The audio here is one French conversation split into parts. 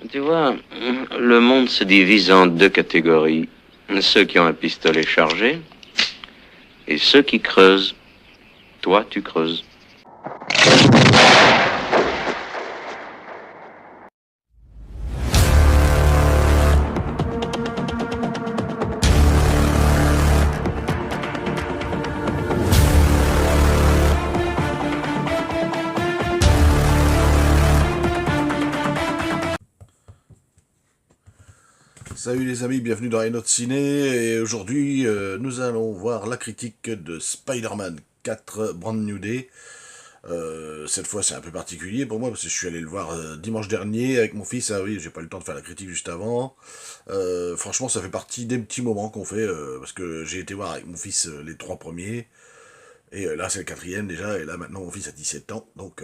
Tu vois, le monde se divise en deux catégories. Ceux qui ont un pistolet chargé et ceux qui creusent. Toi, tu creuses. Salut les amis, bienvenue dans Note Ciné, et aujourd'hui nous allons voir la critique de Spider-Man 4 Brand New Day. Cette fois c'est un peu particulier pour moi parce que je suis allé le voir dimanche dernier avec mon fils. Ah oui, j'ai pas eu le temps de faire la critique juste avant. Franchement ça fait partie des petits moments qu'on fait parce que j'ai été voir avec mon fils les trois premiers. Et là, c'est le quatrième déjà, et là, maintenant, mon fils a 17 ans, donc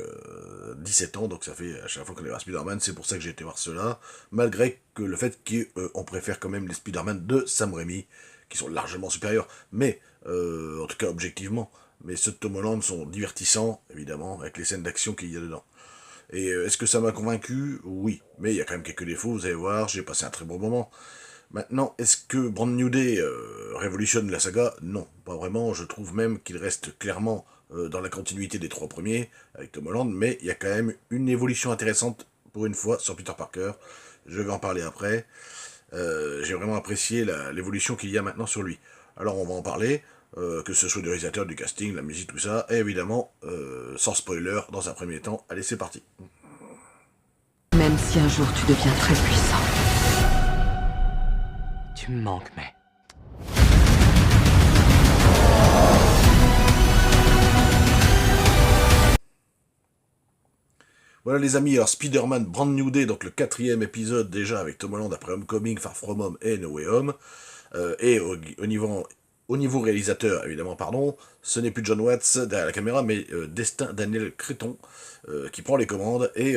17 ans, donc ça fait à chaque fois qu'on est voir Spider-Man, c'est pour ça que j'ai été voir ceux-là, malgré que le fait qu'on préfère quand même les Spider-Man de Sam Raimi, qui sont largement supérieurs, mais, en tout cas objectivement, mais ceux de Tom Holland sont divertissants, évidemment, avec les scènes d'action qu'il y a dedans. Et est-ce que ça m'a convaincu? Oui, mais il y a quand même quelques défauts, vous allez voir, j'ai passé un très bon moment. Maintenant, est-ce que Brand New Day révolutionne la saga? Non, pas vraiment. Je trouve même qu'il reste clairement dans la continuité des trois premiers, avec Tom Holland, mais il y a quand même une évolution intéressante, pour une fois, sur Peter Parker. Je vais en parler après. J'ai vraiment apprécié l'évolution qu'il y a maintenant sur lui. Alors on va en parler, que ce soit du réalisateur, du casting, la musique, tout ça, et évidemment, sans spoiler, dans un premier temps. Allez, c'est parti. Même si un jour tu deviens très puissant. Tu me manques, mais... Voilà les amis, alors Spider-Man Brand New Day, donc le quatrième épisode déjà avec Tom Holland après Homecoming, Far From Home et No Way Home. Et au niveau réalisateur, évidemment, pardon, ce n'est plus John Watts derrière la caméra, mais Destin Daniel Cretton qui prend les commandes. Et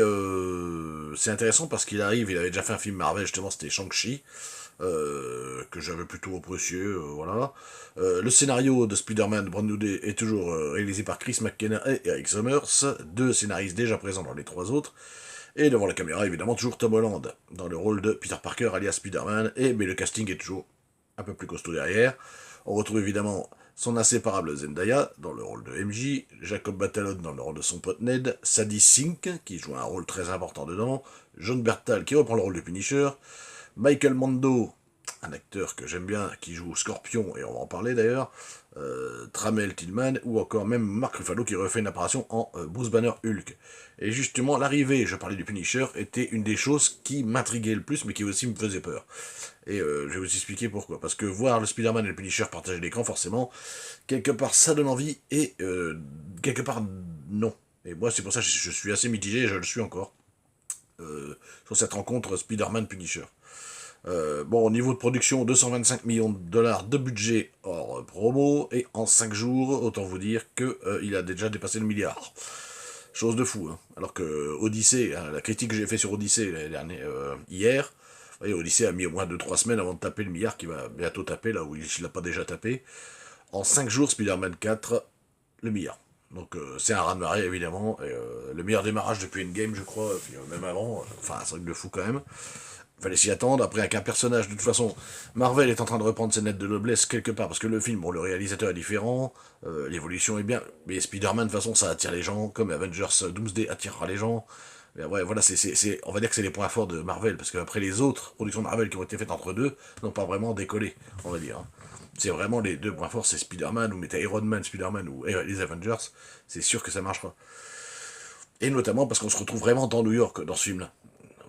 c'est intéressant parce qu'il arrive, il avait déjà fait un film Marvel, justement, c'était Shang-Chi. Que j'avais plutôt apprécié, voilà. Le scénario de Spider-Man Brand New Day est toujours réalisé par Chris McKenna et Eric Summers, deux scénaristes déjà présents dans les trois autres, et devant la caméra, évidemment, toujours Tom Holland, dans le rôle de Peter Parker, alias Spider-Man, mais le casting est toujours un peu plus costaud derrière. On retrouve évidemment son inséparable Zendaya, dans le rôle de MJ, Jacob Batalon dans le rôle de son pote Ned, Sadie Sink, qui joue un rôle très important dedans, John Bertal, qui reprend le rôle de Punisher, Michael Mando, un acteur que j'aime bien, qui joue Scorpion, et on va en parler d'ailleurs, Tramel Tillman, ou encore même Mark Ruffalo qui refait une apparition en Bruce Banner Hulk. Et justement, l'arrivée, je parlais du Punisher, était une des choses qui m'intriguait le plus, mais qui aussi me faisait peur. Et je vais vous expliquer pourquoi. Parce que voir le Spider-Man et le Punisher partager l'écran, forcément, quelque part ça donne envie, et quelque part non. Et moi, c'est pour ça que je suis assez mitigé, et je le suis encore, sur cette rencontre Spider-Man-Punisher. Bon, au niveau de production, 225 millions de dollars de budget hors promo, et en 5 jours, autant vous dire qu'il a déjà dépassé le milliard. Chose de fou, hein. Alors que Odyssey, hein, la critique que j'ai fait sur Odyssey hier, vous voyez, Odyssey a mis au moins 2-3 semaines avant de taper le milliard, qui va bientôt taper, là où il ne l'a pas déjà tapé. En 5 jours, Spider-Man 4, le milliard. Donc c'est un raz-de-marée, évidemment, et, le meilleur démarrage depuis Endgame, je crois, puis, même avant, enfin, un truc de fou quand même. Fallait s'y attendre, après avec un personnage, de toute façon, Marvel est en train de reprendre ses lettres de noblesse quelque part, parce que le film, bon, le réalisateur est différent, l'évolution est bien, mais Spider-Man, de toute façon, ça attire les gens, comme Avengers Doomsday attirera les gens. Mais ouais, voilà, on va dire que c'est les points forts de Marvel, parce qu'après les autres productions de Marvel qui ont été faites entre deux, n'ont pas vraiment décollé, on va dire. Hein. C'est vraiment les deux points forts, c'est Spider-Man, ou mettez Iron Man, Spider-Man, ou les Avengers, c'est sûr que ça marchera. Et notamment parce qu'on se retrouve vraiment dans New York, dans ce film-là.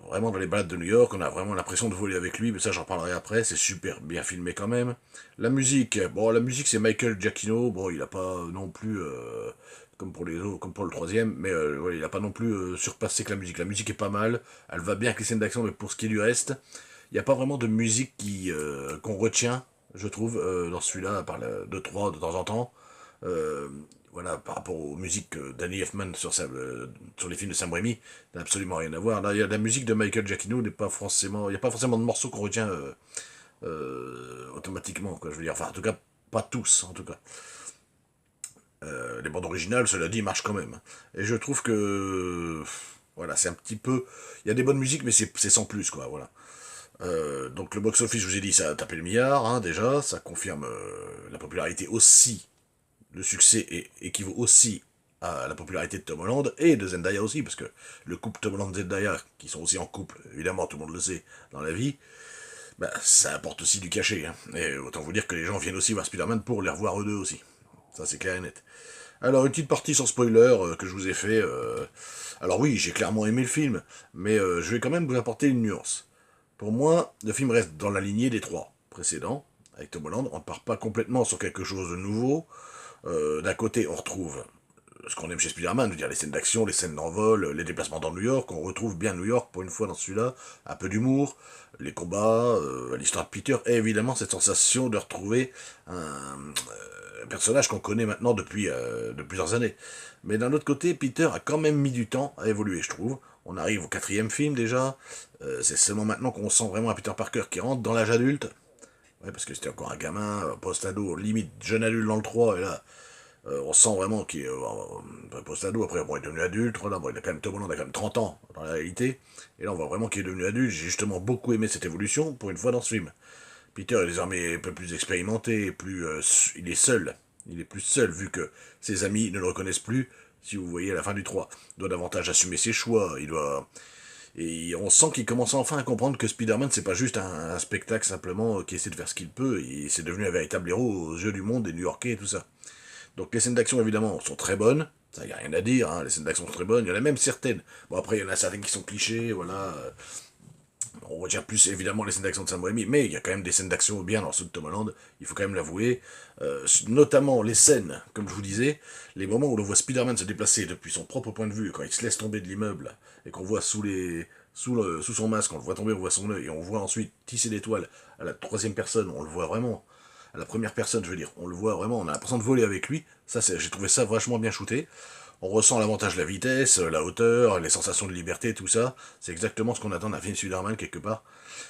Vraiment dans les balades de New York, on a vraiment l'impression de voler avec lui, mais ça j'en parlerai après, c'est super bien filmé quand même. La musique, bon la musique c'est Michael Giacchino, bon il a pas non plus, comme pour les autres, comme pour le troisième, mais ouais, il a pas non plus surpassé que la musique est pas mal, elle va bien avec les scènes d'action, mais pour ce qui est du reste, il n'y a pas vraiment de musique qu'on retient, je trouve, dans celui-là, à part de trois de temps en temps. Euh, voilà, par rapport aux musiques d'Annie Elfman sur les films de Sam Raimi, ça n'a absolument rien à voir. Là, il y a la musique de Michael Giacchino, il n'y a pas forcément de morceaux qu'on retient automatiquement, quoi, je veux dire. Enfin, en tout cas, pas tous, en tout cas. Les bandes originales, cela dit, marchent quand même. Et je trouve que Voilà, c'est un petit peu... Il y a des bonnes musiques, mais c'est sans plus, quoi, voilà. Donc le box-office, je vous ai dit, ça a tapé le milliard, hein, déjà, ça confirme la popularité aussi, le succès équivaut aussi à la popularité de Tom Holland, et de Zendaya aussi, parce que le couple Tom Holland-Zendaya, qui sont aussi en couple, évidemment, tout le monde le sait, dans la vie, bah, ça apporte aussi du cachet, hein. Et autant vous dire que les gens viennent aussi voir Spider-Man pour les revoir eux deux aussi. Ça, c'est clair et net. Alors, une petite partie sans spoiler que je vous ai fait. Alors oui, j'ai clairement aimé le film, mais je vais quand même vous apporter une nuance. Pour moi, le film reste dans la lignée des trois précédents, avec Tom Holland. On ne part pas complètement sur quelque chose de nouveau. D'un côté, on retrouve ce qu'on aime chez Spider-Man, je veux dire les scènes d'action, les scènes d'envol, les déplacements dans New York, on retrouve bien New York pour une fois dans celui-là, un peu d'humour, les combats, l'histoire de Peter, et évidemment cette sensation de retrouver un personnage qu'on connaît maintenant depuis de plusieurs années. Mais d'un autre côté, Peter a quand même mis du temps à évoluer, je trouve. On arrive au 4e film déjà, c'est seulement maintenant qu'on sent vraiment un Peter Parker qui rentre dans l'âge adulte. Ouais, parce que c'était encore un gamin, post-ado, limite jeune adulte dans le 3, et là, on sent vraiment qu'il est post-ado, après bon, il est devenu adulte, voilà, bon, il a quand même, Tom Holland a quand même 30 ans dans la réalité, et là on voit vraiment qu'il est devenu adulte. J'ai justement beaucoup aimé cette évolution pour une fois dans ce film. Peter est désormais un peu plus expérimenté, il est seul, il est plus seul vu que ses amis ne le reconnaissent plus, si vous voyez à la fin du 3. Il doit davantage assumer ses choix, et on sent qu'il commence enfin à comprendre que Spider-Man, c'est pas juste un spectacle simplement qui essaie de faire ce qu'il peut, et c'est devenu un véritable héros aux yeux du monde des New-Yorkais et tout ça. Donc les scènes d'action, évidemment, sont très bonnes. Ça, y a rien à dire, hein. Les scènes d'action sont très bonnes. Il y en a même certaines. Bon, après, il y en a certaines qui sont clichés, voilà. On retient plus, évidemment, les scènes d'action de Sam Raimi, mais il y a quand même des scènes d'action bien dans ceux de Tom Holland, il faut quand même l'avouer. Notamment les scènes, comme je vous disais, les moments où l'on voit Spider-Man se déplacer depuis son propre point de vue, quand il se laisse tomber de l'immeuble, et qu'on voit sous son masque, on le voit tomber, on voit son œil, et on voit ensuite tisser l'étoile à la 3e personne, on le voit vraiment, à la première personne, je veux dire, on le voit vraiment, on a l'impression de voler avec lui, ça, j'ai trouvé ça vachement bien shooté. On ressent l'avantage de la vitesse, la hauteur, les sensations de liberté, tout ça. C'est exactement ce qu'on attend d'un film Spider-Man quelque part.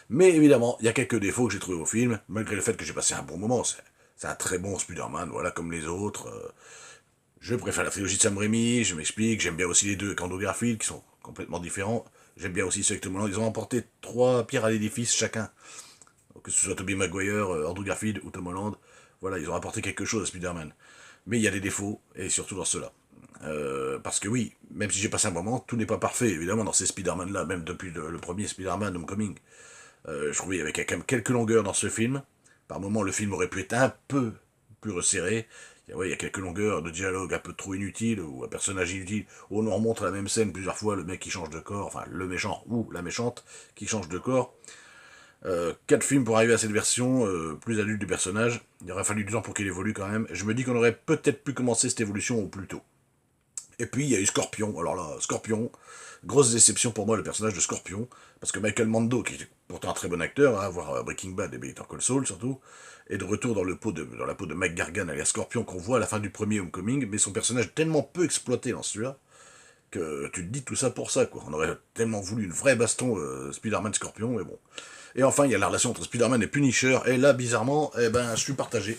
Mais évidemment, il y a quelques défauts que j'ai trouvés au film, malgré le fait que j'ai passé un bon moment. C'est un très bon Spider-Man, voilà, comme les autres. Je préfère la trilogie de Sam Raimi, je m'explique. J'aime bien aussi les deux avec Andrew Garfield, qui sont complètement différents. J'aime bien aussi ceux avec Tom Holland. Ils ont emporté 3 pierres à l'édifice chacun. Que ce soit Tobey Maguire, Andrew Garfield ou Tom Holland. Voilà, ils ont apporté quelque chose à Spider-Man. Mais il y a des défauts, et surtout dans ceux-là. Parce que oui, même si j'ai passé un moment, tout n'est pas parfait, évidemment, dans ces Spider-Man-là, même depuis le premier Spider-Man, Homecoming. Je trouvais qu'il y avait quand même quelques longueurs dans ce film. Par moments, le film aurait pu être un peu plus resserré. Il y a quelques longueurs de dialogue un peu trop inutiles, ou un personnage inutile, où on nous remontre la même scène plusieurs fois, le mec qui change de corps, enfin le méchant ou la méchante qui change de corps. 4 films pour arriver à cette version plus adulte du personnage. Il aurait fallu du temps pour qu'il évolue quand même. Je me dis qu'on aurait peut-être pu commencer cette évolution au plus tôt. Et puis il y a eu Scorpion. Alors là, Scorpion, grosse déception pour moi le personnage de Scorpion, parce que Michael Mando, qui est pourtant un très bon acteur, hein, voir Breaking Bad et Better Call Saul surtout, est de retour dans la peau de Mike Gargan alias Scorpion qu'on voit à la fin du premier Homecoming, mais son personnage est tellement peu exploité dans celui-là, que tu te dis tout ça pour ça, quoi. On aurait tellement voulu une vraie baston Spider-Man Scorpion, mais bon. Et enfin, il y a la relation entre Spider-Man et Punisher, et là, bizarrement, eh ben, je suis partagé.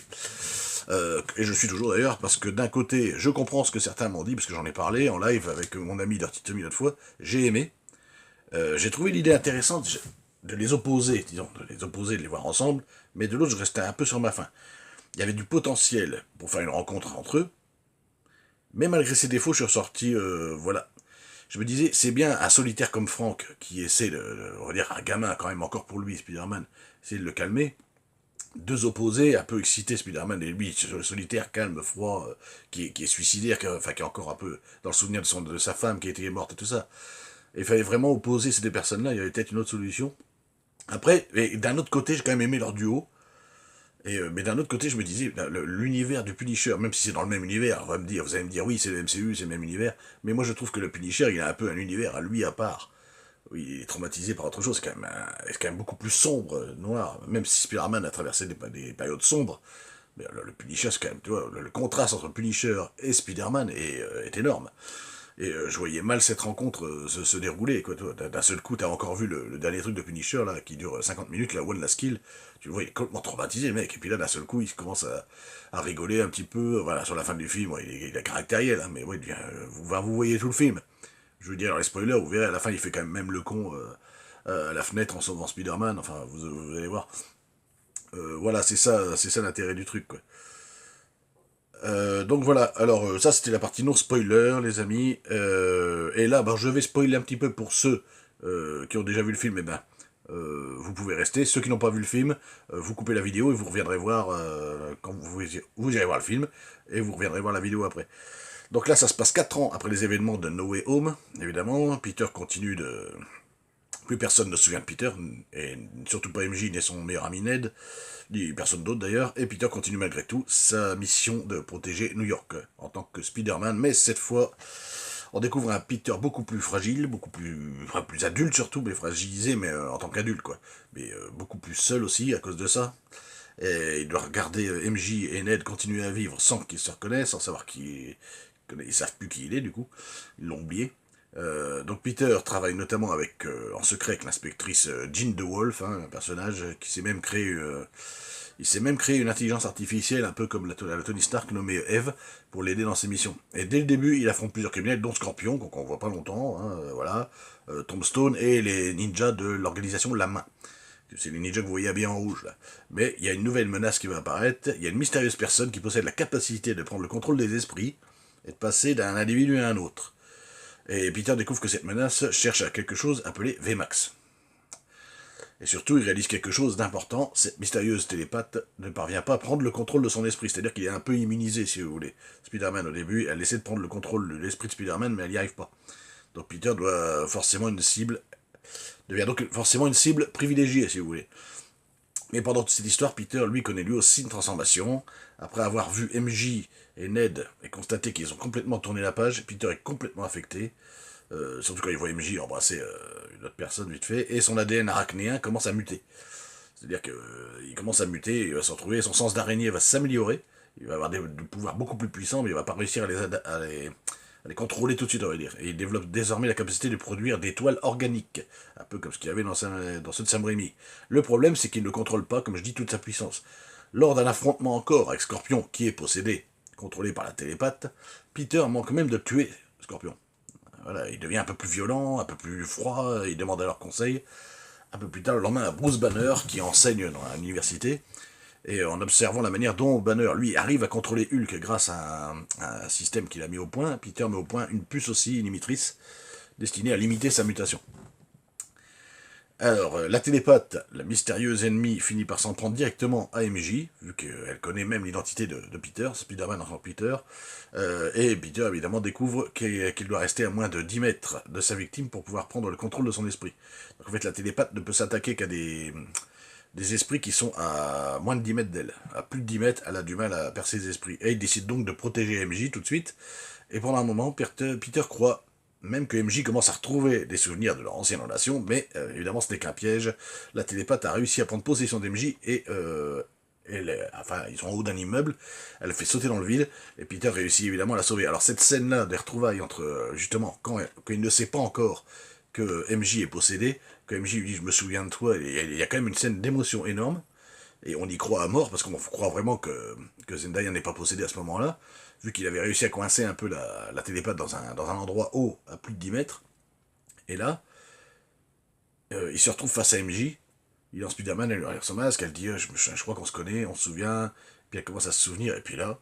Et je suis toujours d'ailleurs, parce que d'un côté, je comprends ce que certains m'ont dit, parce que j'en ai parlé en live avec mon ami Dirty Tommy l'autre fois, j'ai aimé. J'ai trouvé l'idée intéressante de les opposer, disons, de les voir ensemble, mais de l'autre, je restais un peu sur ma faim. Il y avait du potentiel pour faire une rencontre entre eux, mais malgré ses défauts, je suis ressorti, voilà. Je me disais, c'est bien un solitaire comme Frank, qui essaie on va dire, un gamin quand même encore pour lui, Spider-Man, essaie de le calmer. 2 opposés, un peu excités, Spider-Man et lui, solitaire, calme, froid, qui est suicidaire, qui est encore un peu dans le souvenir de sa femme qui a été morte et tout ça. Et il fallait vraiment opposer ces 2 personnes-là, il y avait peut-être une autre solution. Après, d'un autre côté, j'ai quand même aimé leur duo, mais d'un autre côté, je me disais, l'univers du Punisher, même si c'est dans le même univers, vous allez me dire, oui, c'est le MCU, c'est le même univers, mais moi je trouve que le Punisher, il a un peu un univers à lui à part. Oui, il est traumatisé par autre chose, c'est quand même beaucoup plus sombre, noir, même si Spider-Man a traversé des périodes sombres, mais le Punisher, c'est quand même, tu vois, le contraste entre Punisher et Spider-Man est énorme. Et je voyais mal cette rencontre se dérouler, quoi. D'un seul coup, t'as encore vu le dernier truc de Punisher, là, qui dure 50 minutes, la One Last Kill. Tu le vois, il est complètement traumatisé, le mec. Et puis là, d'un seul coup, il commence à rigoler un petit peu. Voilà, sur la fin du film, ouais, il est caractériel, hein, mais ouais, vous voyez tout le film. Je veux dire, les spoilers, vous verrez, à la fin, il fait quand même le con à la fenêtre en sauvant Spider-Man, enfin, vous allez voir. Voilà, c'est ça l'intérêt du truc, quoi. Donc voilà, alors ça c'était la partie non spoiler, les amis. Et là, ben, je vais spoiler un petit peu pour ceux qui ont déjà vu le film, et ben, vous pouvez rester. Ceux qui n'ont pas vu le film, vous coupez la vidéo et vous reviendrez voir quand vous irez voir le film, et vous reviendrez voir la vidéo après. Donc là, ça se passe 4 ans après les événements de No Way Home, évidemment. Peter continue de... Plus personne ne se souvient de Peter, et surtout pas MJ ni son meilleur ami Ned, ni personne d'autre d'ailleurs, et Peter continue malgré tout sa mission de protéger New York en tant que Spider-Man, mais cette fois, on découvre un Peter beaucoup plus fragile, plus adulte surtout, mais fragilisé, mais en tant qu'adulte, quoi. Mais beaucoup plus seul aussi à cause de ça. Et il doit regarder MJ et Ned continuer à vivre sans qu'ils se reconnaissent, sans savoir qui... Ils savent plus qui il est, du coup. Ils l'ont oublié. Donc Peter travaille notamment en secret avec l'inspectrice Jean DeWolf, hein, un personnage qui s'est même créé... il s'est même créé une intelligence artificielle, un peu comme la Tony Stark nommée Eve, pour l'aider dans ses missions. Et dès le début, il affronte plusieurs criminels, dont Scorpion, qu'on voit pas longtemps, hein, voilà, Tombstone et les ninjas de l'organisation La Main. C'est les ninjas que vous voyez habillés en rouge, là. Mais il y a une nouvelle menace qui va apparaître, il y a une mystérieuse personne qui possède la capacité de prendre le contrôle des esprits et de passer d'un individu à un autre. Et Peter découvre que cette menace cherche à quelque chose appelé VMAX. Et surtout, il réalise quelque chose d'important, cette mystérieuse télépathe ne parvient pas à prendre le contrôle de son esprit, c'est-à-dire qu'il est un peu immunisé, si vous voulez. Spider-Man, au début, elle essaie de prendre le contrôle de l'esprit de Spider-Man, mais elle n'y arrive pas. Donc Peter devient donc forcément une cible privilégiée, si vous voulez. Mais pendant toute cette histoire, Peter, lui, connaît lui aussi une transformation. Après avoir vu MJ et Ned et constaté qu'ils ont complètement tourné la page, Peter est complètement affecté. Surtout quand il voit MJ embrasser une autre personne vite fait, et son ADN arachnéen commence à muter. C'est-à-dire qu'il commence à muter, il va se retrouver, son sens d'araignée va s'améliorer, il va avoir des pouvoirs beaucoup plus puissants, mais il va pas réussir à les contrôler tout de suite, on va dire. Et il développe désormais la capacité de produire des toiles organiques, un peu comme ce qu'il y avait dans ceux de Sam Raimi. Le problème, c'est qu'il ne contrôle pas, comme je dis, toute sa puissance. Lors d'un affrontement encore avec Scorpion, qui est possédé, contrôlé par la télépathe, Peter manque même de tuer Scorpion. Voilà, il devient un peu plus violent, un peu plus froid, il demande alors conseil. Un peu plus tard, le lendemain, à Bruce Banner, qui enseigne dans l'université, et en observant la manière dont Banner, lui, arrive à contrôler Hulk grâce à un système qu'il a mis au point, Peter met au point une puce aussi, une limitrice, destinée à limiter sa mutation. Alors, la télépathe, la mystérieuse ennemie, finit par s'en prendre directement à MJ, vu qu'elle connaît même l'identité de Peter, Spider-Man en tant que Peter, et Peter, évidemment, découvre qu'il doit rester à moins de 10 mètres de sa victime pour pouvoir prendre le contrôle de son esprit. Donc en fait, la télépathe ne peut s'attaquer qu'à des esprits qui sont à moins de 10 mètres d'elle. À plus de 10 mètres, elle a du mal à percer les esprits. Et il décide donc de protéger MJ tout de suite, et pendant un moment, Peter croit même que MJ commence à retrouver des souvenirs de leur ancienne relation, mais évidemment ce n'est qu'un piège. La télépathe a réussi à prendre possession d'MJ et ils sont en haut d'un immeuble, elle le fait sauter dans le vide, et Peter réussit évidemment à la sauver. Alors cette scène-là des retrouvailles entre, justement, quand il ne sait pas encore que MJ est possédé, que MJ lui dit « je me souviens de toi », il y a quand même une scène d'émotion énorme, et on y croit à mort, parce qu'on croit vraiment que Zendaya n'est pas possédée à ce moment-là, vu qu'il avait réussi à coincer un peu la télépathe dans un endroit haut, à plus de 10 mètres. Et là, il se retrouve face à MJ, il est en Spider-Man, elle lui arrive son masque, elle dit je crois qu'on se connaît, on se souvient, puis elle commence à se souvenir, et puis là,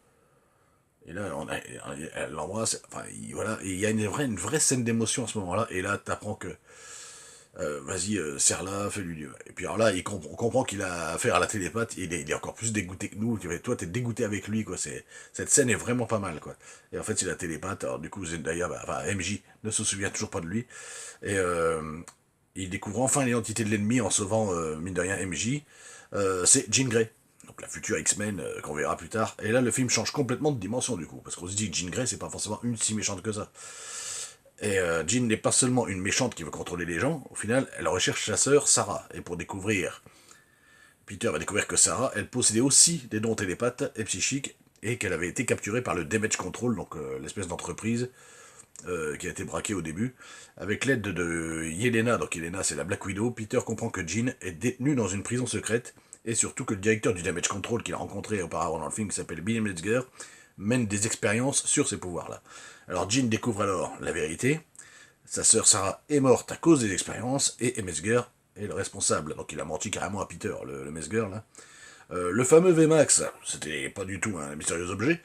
elle l'embrasse, enfin, voilà, et il y a une vraie scène d'émotion à ce moment-là, et là, t'apprends que vas-y, serre-la, fais-lui du... Et puis alors là, on comprend qu'il a affaire à la télépathe, il est encore plus dégoûté que nous, toi t'es dégoûté avec lui, quoi, cette scène est vraiment pas mal, quoi. Et en fait, c'est la télépathe, alors du coup, Zendaya, MJ ne se souvient toujours pas de lui, et il découvre enfin l'identité de l'ennemi en sauvant, mine de rien, MJ, c'est Jean Grey, donc la future X-Men qu'on verra plus tard, et là, le film change complètement de dimension, du coup, parce qu'on se dit que Jean Grey, c'est pas forcément une si méchante que ça. Et Jean n'est pas seulement une méchante qui veut contrôler les gens, au final, elle recherche sa sœur Sarah. Et pour découvrir, Peter va découvrir que Sarah, elle possédait aussi des dons télépathes et psychiques, et qu'elle avait été capturée par le Damage Control, donc l'espèce d'entreprise qui a été braquée au début. Avec l'aide de Yelena, donc Yelena c'est la Black Widow, Peter comprend que Jean est détenue dans une prison secrète, et surtout que le directeur du Damage Control qu'il a rencontré auparavant dans le film, qui s'appelle Bill Metzger, mène des expériences sur ces pouvoirs-là. Alors Jean découvre alors la vérité, Sa sœur Sarah est morte à cause des expériences, et Mesger est le responsable. Donc il a menti carrément à Peter, le Mesger, là. Le fameux VMAX, c'était pas du tout un mystérieux objet,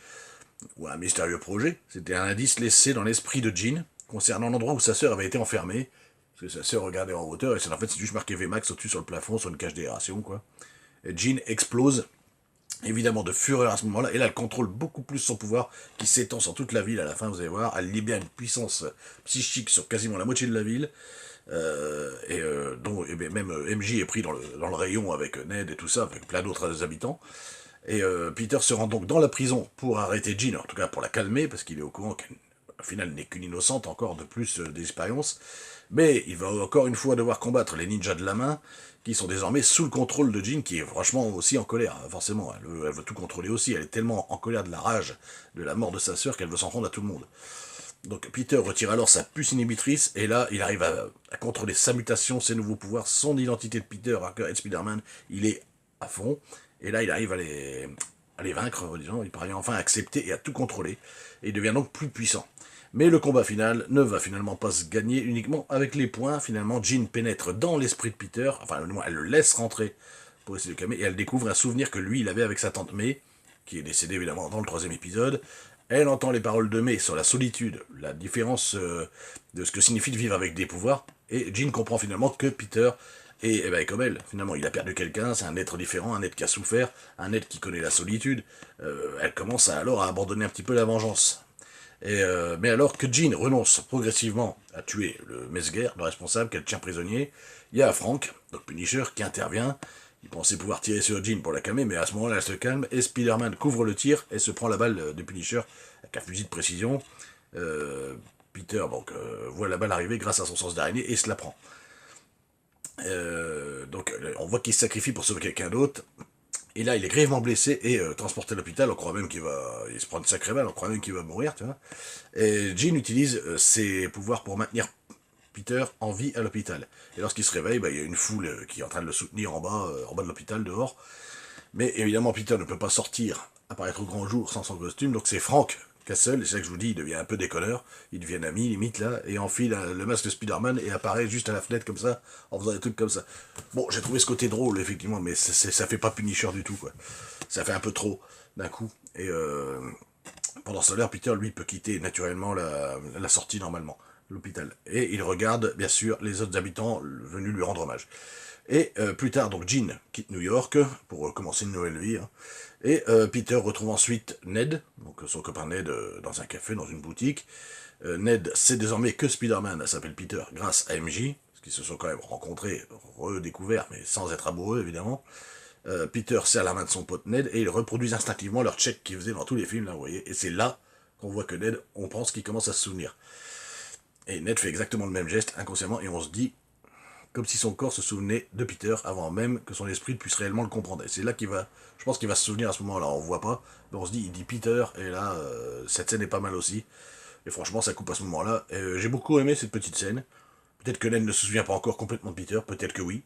ou un mystérieux projet, c'était un indice laissé dans l'esprit de Jean, concernant l'endroit où sa sœur avait été enfermée, parce que sa sœur regardait en hauteur, et c'est en fait c'est juste marqué VMAX au-dessus sur le plafond, sur une cage d'aération, quoi. Et Jean explose, évidemment de fureur à ce moment-là, et là elle contrôle beaucoup plus son pouvoir, qui s'étend sur toute la ville à la fin, vous allez voir, elle libère une puissance psychique sur quasiment la moitié de la ville, dont même MJ est pris dans le rayon avec Ned et tout ça, avec plein d'autres habitants. Et Peter se rend donc dans la prison pour arrêter Jean, en tout cas pour la calmer, parce qu'il est au courant qu'au final n'est qu'une innocente, encore de plus d'expérience. Mais il va encore une fois devoir combattre les ninjas de la main, qui sont désormais sous le contrôle de Jean, qui est franchement aussi en colère, forcément. Elle veut tout contrôler aussi, elle est tellement en colère de la rage de la mort de sa sœur qu'elle veut s'en prendre à tout le monde. Donc Peter retire alors sa puce inhibitrice, et là, il arrive à contrôler sa mutation, ses nouveaux pouvoirs, son identité de Peter, Parker et Spider-Man, il est à fond, et là, il arrive à les vaincre, disons, il parvient enfin à accepter et à tout contrôler, et il devient donc plus puissant. Mais le combat final ne va finalement pas se gagner uniquement avec les points, finalement, Jean pénètre dans l'esprit de Peter, enfin, elle le laisse rentrer pour essayer de le calmer, et elle découvre un souvenir que lui, il avait avec sa tante May, qui est décédée évidemment dans le 3e épisode. Elle entend les paroles de May sur la solitude, la différence de ce que signifie de vivre avec des pouvoirs, et Jean comprend finalement que Peter est comme elle. Finalement, il a perdu quelqu'un, c'est un être différent, un être qui a souffert, un être qui connaît la solitude. Elle commence alors à abandonner un petit peu la vengeance. Mais alors que Jean renonce progressivement à tuer le Mesger, le responsable, qu'elle tient prisonnier, il y a Frank, donc Punisher, qui intervient. Il pensait pouvoir tirer sur Jean pour la calmer, mais à ce moment-là, elle se calme, et Spider-Man couvre le tir et se prend la balle de Punisher avec un fusil de précision. Peter voit la balle arriver grâce à son sens d'araignée et se la prend. On voit qu'il se sacrifie pour sauver quelqu'un d'autre. Et là, il est grièvement blessé et transporté à l'hôpital. On croit même il se prend une sacrée balle, on croit même qu'il va mourir, tu vois. Et Jean utilise ses pouvoirs pour maintenir Peter en vie à l'hôpital. Et lorsqu'il se réveille, il y a une foule qui est en train de le soutenir en bas de l'hôpital, dehors. Mais évidemment, Peter ne peut pas sortir, apparaître au grand jour sans son costume, donc c'est Frank Castle, et c'est ça que je vous dis, il devient un peu déconneur, ils deviennent amis, limite, là, et enfile le masque de Spider-Man et apparaît juste à la fenêtre, comme ça, en faisant des trucs comme ça. Bon, j'ai trouvé ce côté drôle, effectivement, mais ça fait pas Punisher du tout, quoi. Ça fait un peu trop, d'un coup. Et pendant ce temps-là, Peter, lui, peut quitter naturellement la sortie, normalement, l'hôpital. Et il regarde, bien sûr, les autres habitants venus lui rendre hommage. Et plus tard, donc, Jean quitte New York pour commencer une nouvelle vie, hein. Et Peter retrouve ensuite Ned, donc son copain Ned, dans un café, dans une boutique. Ned sait désormais que Spider-Man s'appelle Peter grâce à MJ, parce qu'ils se sont quand même rencontrés, redécouverts, mais sans être amoureux, évidemment. Peter serre la main de son pote Ned, et ils reproduisent instinctivement leur check qu'ils faisaient dans tous les films, là, vous voyez. Et c'est là qu'on voit que Ned, on pense qu'il commence à se souvenir. Et Ned fait exactement le même geste, inconsciemment, et on se dit, comme si son corps se souvenait de Peter avant même que son esprit puisse réellement le comprendre. Et c'est là je pense qu'il va se souvenir à ce moment-là, on voit pas, mais on se dit, il dit Peter, et là, cette scène est pas mal aussi. Et franchement, ça coupe à ce moment-là. J'ai beaucoup aimé cette petite scène. Peut-être que Ned ne se souvient pas encore complètement de Peter, peut-être que oui,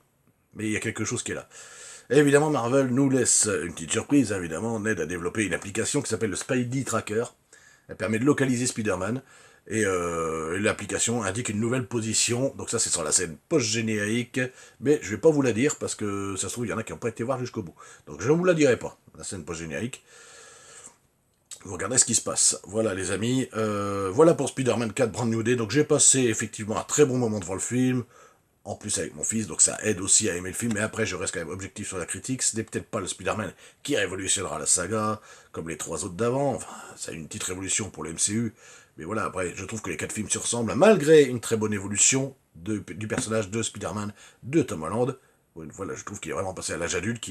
mais il y a quelque chose qui est là. Et évidemment, Marvel nous laisse une petite surprise, évidemment. Ned a développé une application qui s'appelle le Spidey Tracker. Elle permet de localiser Spider-Man. Et l'application indique une nouvelle position, donc ça c'est sur la scène post-générique, mais je vais pas vous la dire, parce que ça se trouve, il y en a qui n'ont pas été voir jusqu'au bout. Donc je ne vous la dirai pas, la scène post-générique. Vous regardez ce qui se passe. Voilà les amis, voilà pour Spider-Man 4 Brand New Day, donc j'ai passé effectivement un très bon moment devant le film, en plus avec mon fils, donc ça aide aussi à aimer le film, mais après je reste quand même objectif sur la critique, ce n'est peut-être pas le Spider-Man qui révolutionnera la saga, comme les 3 autres d'avant, enfin, ça a une petite révolution pour le MCU, mais voilà, après, je trouve que les 4 films se ressemblent, malgré une très bonne évolution du personnage de Spider-Man de Tom Holland. Voilà, je trouve qu'il est vraiment passé à l'âge adulte,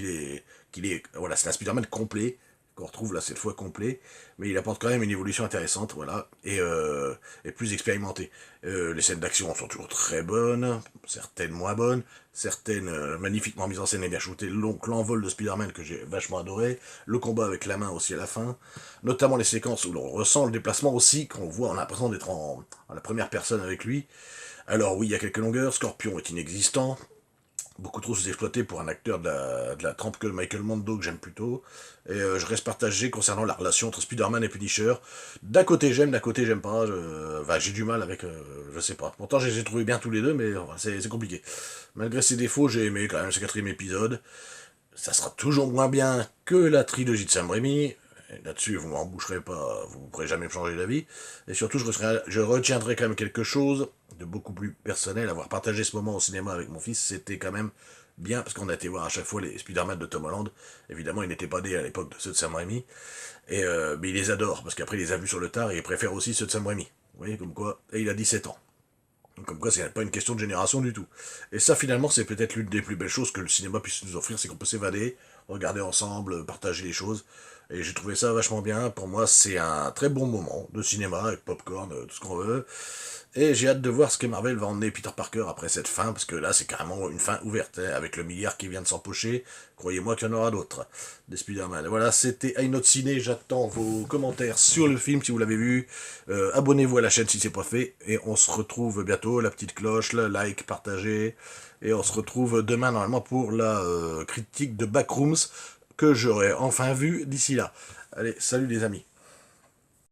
voilà, c'est un Spider-Man complet, qu'on retrouve là cette fois complet, mais il apporte quand même une évolution intéressante, voilà, et plus expérimenté. Les scènes d'action sont toujours très bonnes, certaines moins bonnes, certaines magnifiquement mises en scène et bien shootées, donc l'envol de Spider-Man que j'ai vachement adoré, le combat avec la main aussi à la fin, notamment les séquences où l'on ressent le déplacement aussi, qu'on voit, on a l'impression d'être en la première personne avec lui. Alors oui, il y a quelques longueurs, Scorpion est inexistant, beaucoup trop sous-exploité pour un acteur de la trempe que Michael Mando, que j'aime plutôt. Et je reste partagé concernant la relation entre Spider-Man et Punisher. D'un côté j'aime, d'un côté j'aime pas. Enfin, j'ai du mal avec... je sais pas. Pourtant je les ai trouvés bien tous les deux, mais c'est compliqué. Malgré ses défauts, j'ai aimé quand même ce 4e épisode. Ça sera toujours moins bien que la trilogie de Sam Raimi. Là-dessus, vous m'en boucherez pas, vous ne pourrez jamais me changer d'avis. Et surtout, je retiendrai quand même quelque chose de beaucoup plus personnel. Avoir partagé ce moment au cinéma avec mon fils, c'était quand même bien, parce qu'on a été voir à chaque fois les Spider-Man de Tom Holland. Évidemment, il n'était pas né à l'époque de ceux de Sam Raimi. Mais il les adore, parce qu'après, il les a vus sur le tard, et il préfère aussi ceux de Sam Raimi. Vous voyez, comme quoi. Et il a 17 ans. Donc, comme quoi, c'est pas une question de génération du tout. Et ça, finalement, c'est peut-être l'une des plus belles choses que le cinéma puisse nous offrir, c'est qu'on peut s'évader, regarder ensemble, partager les choses. Et j'ai trouvé ça vachement bien. Pour moi, c'est un très bon moment de cinéma, avec popcorn, tout ce qu'on veut. Et j'ai hâte de voir ce que Marvel va emmener Peter Parker après cette fin, parce que là, c'est carrément une fin ouverte, hein, avec le milliard qui vient de s'empocher. Croyez-moi qu'il y en aura d'autres, des Spider-Man. Voilà, c'était iNote Ciné. J'attends vos commentaires sur le film, si vous l'avez vu. Abonnez-vous à la chaîne si c'est pas fait. Et on se retrouve bientôt. La petite cloche, le like, partagez. Et on se retrouve demain, normalement, pour la critique de Backrooms, que j'aurai enfin vu d'ici là. Allez, salut les amis.